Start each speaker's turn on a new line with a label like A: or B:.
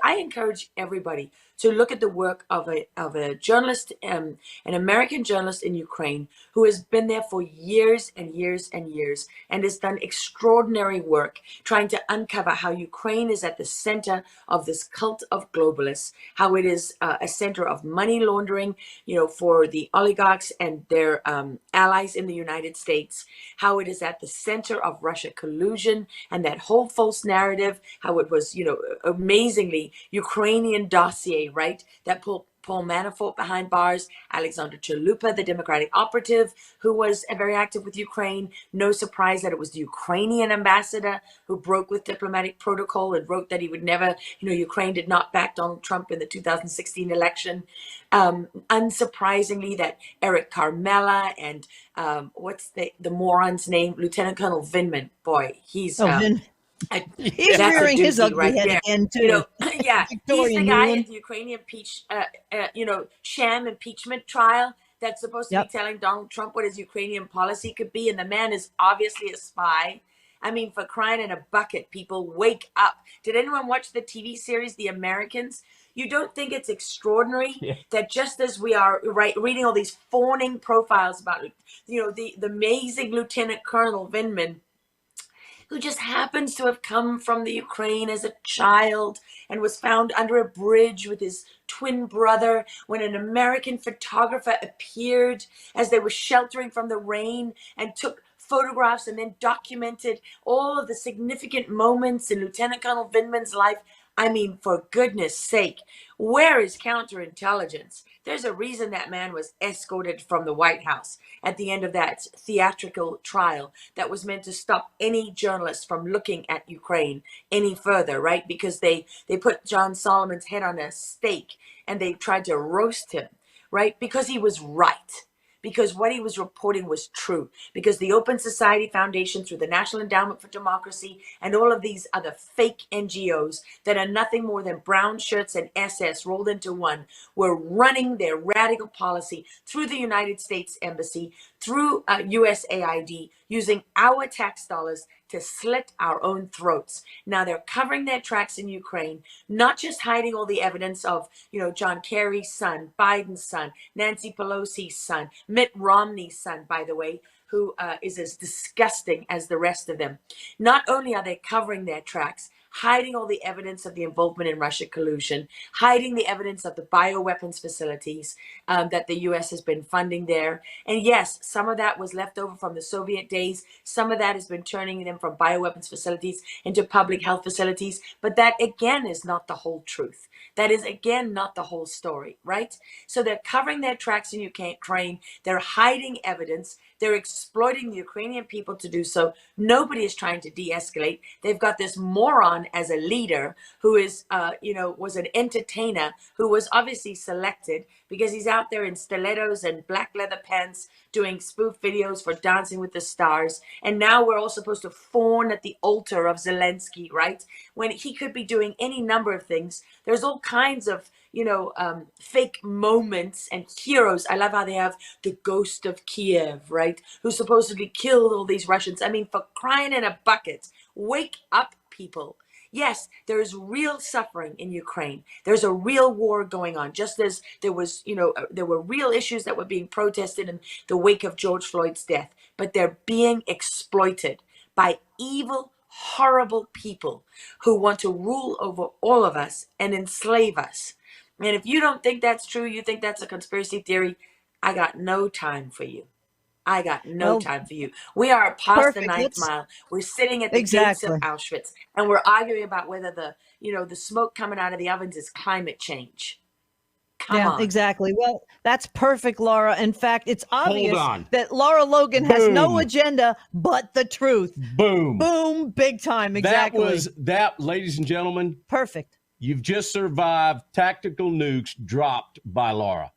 A: I encourage everybody to look at the work of a journalist, an American journalist in Ukraine who has been there for years and years and years and has done extraordinary work trying to uncover how Ukraine is at the center of this cult of globalists, how it is a center of money laundering, for the oligarchs and their allies in the United States, how it is at the center of Russia collusion and that whole false narrative, how it was, amazingly Ukrainian dossier, right? That Paul Manafort behind bars, Alexander Chalupa, the Democratic operative, who was very active with Ukraine. No surprise that it was the Ukrainian ambassador who broke with diplomatic protocol and wrote that he would never, Ukraine did not back Donald Trump in the 2016 election. Unsurprisingly, that Eric Carmela and what's the moron's name? Lieutenant Colonel Vindman. Boy, he's
B: he's
A: that's
B: rearing his
A: doozy
B: ugly head
A: there.
B: again too.
A: Yeah, he's the
B: Victoria
A: guy
B: Nuland.
A: at the Ukrainian sham impeachment trial that's supposed to be telling Donald Trump what his Ukrainian policy could be, and the man is obviously a spy. I mean, for crying in a bucket, people, wake up. Did anyone watch the TV series The Americans? You don't think it's extraordinary that just as we are reading all these fawning profiles about, the amazing Lieutenant Colonel Vindman, who just happens to have come from the Ukraine as a child and was found under a bridge with his twin brother when an American photographer appeared as they were sheltering from the rain and took photographs and then documented all of the significant moments in Lieutenant Colonel Vindman's life. I mean, for goodness sake, where is counterintelligence? There's a reason that man was escorted from the White House at the end of that theatrical trial that was meant to stop any journalist from looking at Ukraine any further, right? Because they put John Solomon's head on a stake and they tried to roast him, right? Because he was right. Because what he was reporting was true. Because the Open Society Foundation, through the National Endowment for Democracy, and all of these other fake NGOs that are nothing more than brown shirts and SS rolled into one, were running their radical policy through the United States Embassy, through USAID, using our tax dollars to slit our own throats. Now they're covering their tracks in Ukraine, not just hiding all the evidence of, John Kerry's son, Biden's son, Nancy Pelosi's son, Mitt Romney's son, by the way, who is as disgusting as the rest of them. Not only are they covering their tracks, hiding all the evidence of the involvement in Russia collusion, hiding the evidence of the bioweapons facilities that the U.S. has been funding there. And yes, some of that was left over from the Soviet days. Some of that has been turning them from bioweapons facilities into public health facilities. But that, again, is not the whole truth. That is, again, not the whole story, right? So they're covering their tracks in Ukraine. They're hiding evidence. They're exploiting the Ukrainian people to do so. Nobody is trying to de-escalate. They've got this moron as a leader who is, was an entertainer who was obviously selected because he's out there in stilettos and black leather pants doing spoof videos for Dancing with the Stars. And now we're all supposed to fawn at the altar of Zelensky, right? When he could be doing any number of things. There's all kinds of fake moments and heroes. I love how they have the ghost of Kiev, right? Who supposedly killed all these Russians. I mean, for crying in a bucket, wake up, people. Yes, there is real suffering in Ukraine. There's a real war going on, just as there was, there were real issues that were being protested in the wake of George Floyd's death, but they're being exploited by evil, horrible people who want to rule over all of us and enslave us. And if you don't think that's true, you think that's a conspiracy theory, I got no time for you. I got no time for you. We are past the ninth mile. We're sitting at the gates of Auschwitz, and we're arguing about whether the smoke coming out of the ovens is climate change. Come on.
B: Exactly. Well, that's perfect, Laura. In fact, it's obvious that Laura Logan has no agenda but the truth.
C: Boom.
B: Boom. Big time. Exactly.
C: That was that, ladies and gentlemen.
B: Perfect.
C: You've just survived tactical nukes dropped by Laura.